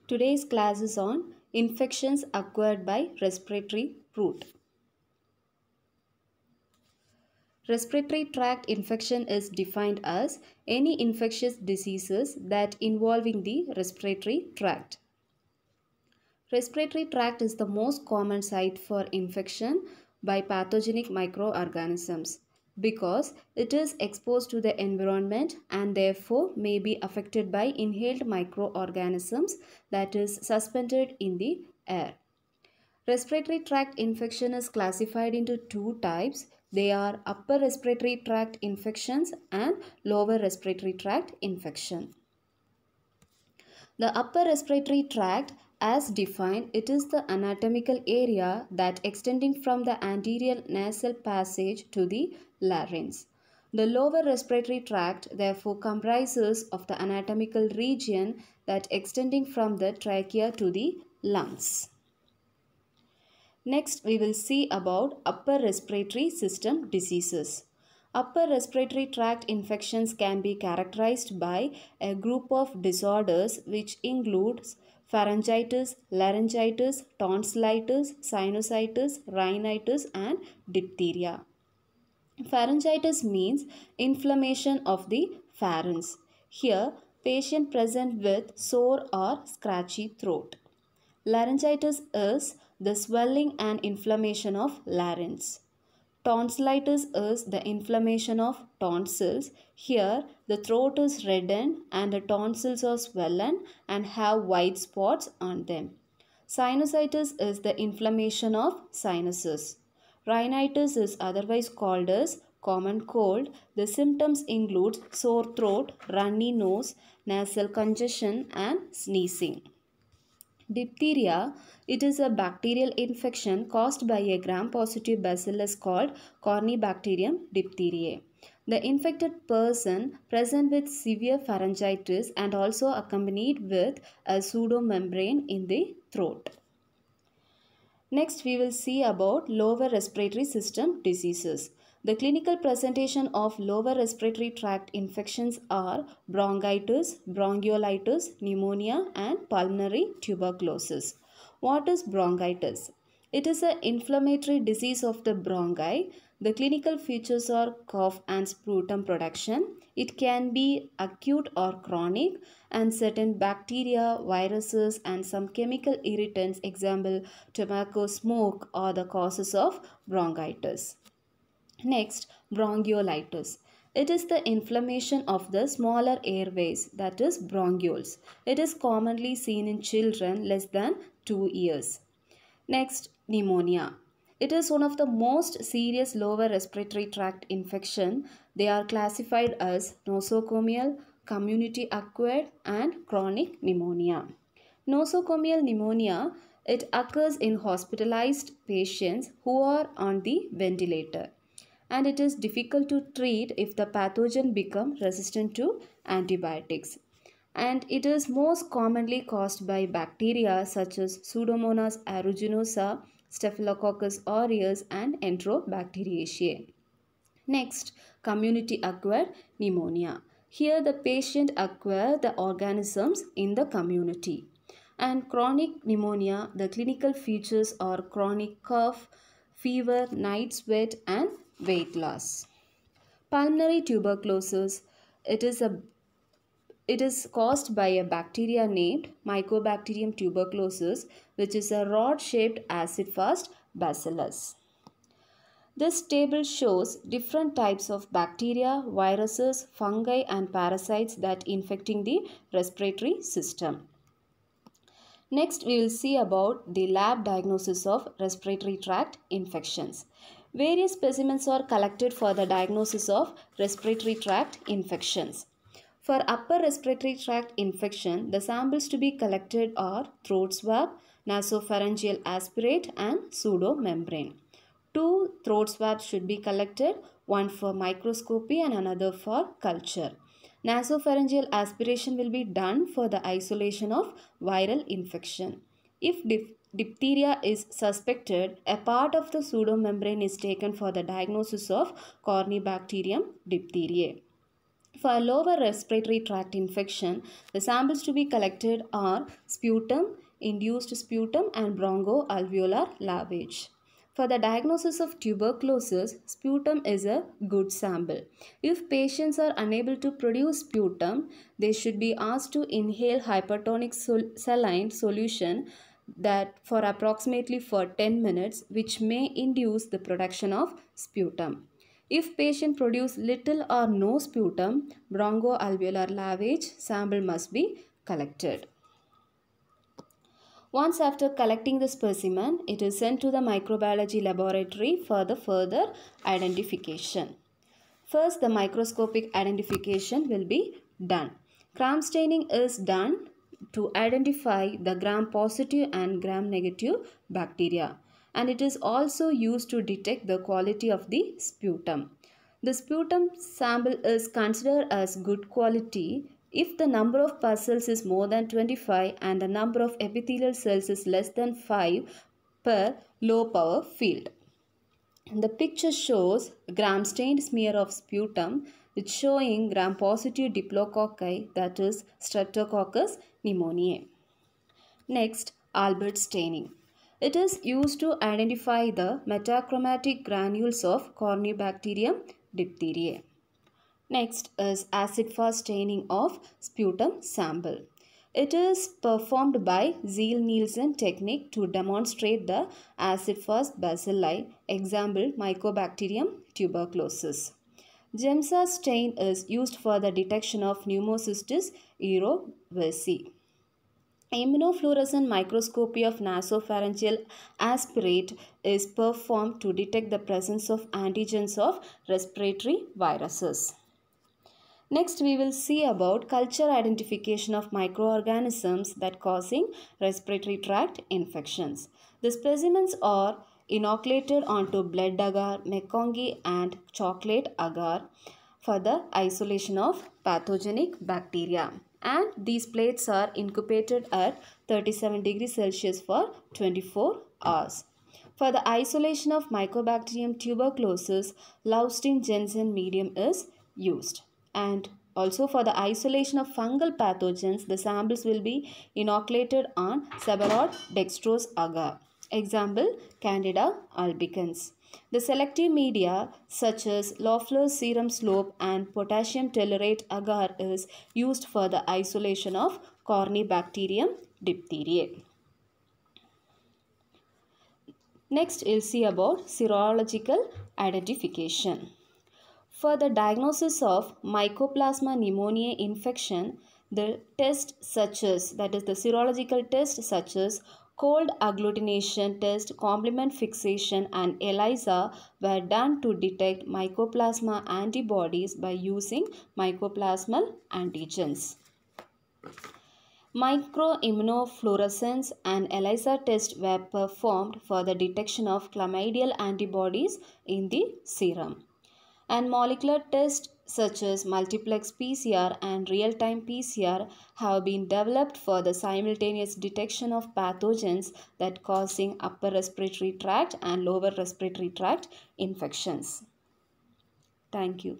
Today's class is on infections acquired by respiratory route. Respiratory tract infection is defined as any infectious diseases that involving the respiratory tract. Respiratory tract is the most common site for infection by pathogenic microorganisms because it is exposed to the environment and therefore may be affected by inhaled microorganisms that is suspended in the air. Respiratory tract infection is classified into two types. They are upper respiratory tract infections and lower respiratory tract infection. The upper respiratory tract, as defined, it is the anatomical area that extending from the anterior nasal passage to the larynx. The lower respiratory tract therefore comprises of the anatomical region that extending from the trachea to the lungs. Next, we will see about upper respiratory system diseases. Upper respiratory tract infections can be characterized by a group of disorders which includes pharyngitis, laryngitis, tonsillitis, sinusitis, rhinitis and diphtheria. Pharyngitis means inflammation of the pharynx. Here, patient present with sore or scratchy throat. Laryngitis is the swelling and inflammation of larynx. Tonsillitis is the inflammation of tonsils. Here, the throat is reddened and the tonsils are swollen and have white spots on them. Sinusitis is the inflammation of sinuses. Rhinitis is otherwise called as common cold. The symptoms include sore throat, runny nose, nasal congestion and sneezing. Diphtheria, it is a bacterial infection caused by a gram-positive bacillus called Corynebacterium diphtheriae. The infected person present with severe pharyngitis and also accompanied with a pseudomembrane in the throat. Next, we will see about lower respiratory system diseases. The clinical presentation of lower respiratory tract infections are bronchitis, bronchiolitis, pneumonia and pulmonary tuberculosis. What is bronchitis? It is an inflammatory disease of the bronchi. The clinical features are cough and sputum production. It can be acute or chronic, and certain bacteria, viruses and some chemical irritants, example tobacco smoke, are the causes of bronchitis. Next, bronchiolitis. It is the inflammation of the smaller airways, that is bronchioles. It is commonly seen in children less than 2 years. Next, pneumonia. It is one of the most serious lower respiratory tract infection. They are classified as nosocomial, community acquired and chronic pneumonia. Nosocomial pneumonia, it occurs in hospitalized patients who are on the ventilator, and it is difficult to treat if the pathogen becomes resistant to antibiotics. And it is most commonly caused by bacteria such as Pseudomonas aeruginosa, Staphylococcus aureus and Enterobacteriaceae. Next, community acquired pneumonia. Here the patient acquires the organisms in the community. And chronic pneumonia, the clinical features are chronic cough, fever, night sweat and weight loss. Pulmonary tuberculosis, it is caused by a bacteria named Mycobacterium tuberculosis, which is a rod-shaped acid-fast bacillus. This table shows different types of bacteria, viruses, fungi and parasites that infecting the respiratory system. Next, we will see about the lab diagnosis of respiratory tract infections. Various specimens are collected for the diagnosis of respiratory tract infections. For upper respiratory tract infection, the samples to be collected are throat swab, nasopharyngeal aspirate and pseudomembrane. 2 throat swabs should be collected, one for microscopy and another for culture. Nasopharyngeal aspiration will be done for the isolation of viral infection. If diphtheria is suspected, a part of the pseudomembrane is taken for the diagnosis of Corynebacterium diphtheriae. For lower respiratory tract infection, the samples to be collected are sputum, induced sputum, and bronchoalveolar lavage. For the diagnosis of tuberculosis, sputum is a good sample. If patients are unable to produce sputum, they should be asked to inhale hypertonic saline solution that for approximately for 10 minutes, which may induce the production of sputum. If patient produce little or no sputum, bronchoalveolar lavage sample must be collected. Once after collecting the specimen, it is sent to the microbiology laboratory for the further identification. First, the microscopic identification will be done. Gram staining is done to identify the gram-positive and gram-negative bacteria, and it is also used to detect the quality of the sputum. The sputum sample is considered as good quality if the number of pus cells is more than 25 and the number of epithelial cells is less than 5 per low power field. The picture shows gram-stained smear of sputum which showing gram-positive diplococci, that is Streptococcus pneumoniae. Next, Albert staining. It is used to identify the metachromatic granules of Corynebacterium diphtheriae. Next is acid-fast staining of sputum sample. It is performed by Ziehl-Neelsen technique to demonstrate the acid-fast bacilli, example Mycobacterium tuberculosis. GEMSA stain is used for the detection of Pneumocystis aeruginosa. Immunofluorescent microscopy of nasopharyngeal aspirate is performed to detect the presence of antigens of respiratory viruses. Next, we will see about culture identification of microorganisms that causing respiratory tract infections. The specimens are inoculated onto blood agar, McCongie and chocolate agar for the isolation of pathogenic bacteria. And these plates are incubated at 37 degrees Celsius for 24 hours. For the isolation of Mycobacterium tuberculosis, Laustin-Jensen medium is used. And also for the isolation of fungal pathogens, the samples will be inoculated on Sabarot dextrose agar. Example, Candida albicans. The selective media such as Loeffler's serum slope and potassium tellurate agar is used for the isolation of Corynebacterium diphtheriae. Next, we'll see about serological identification. For the diagnosis of Mycoplasma pneumoniae infection, the test such as, that is the serological test such as cold agglutination test, complement fixation and ELISA were done to detect Mycoplasma antibodies by using mycoplasmal antigens. Microimmunofluorescence and ELISA tests were performed for the detection of chlamydial antibodies in the serum. And molecular tests such as multiplex PCR and real-time PCR have been developed for the simultaneous detection of pathogens that causing upper respiratory tract and lower respiratory tract infections. Thank you.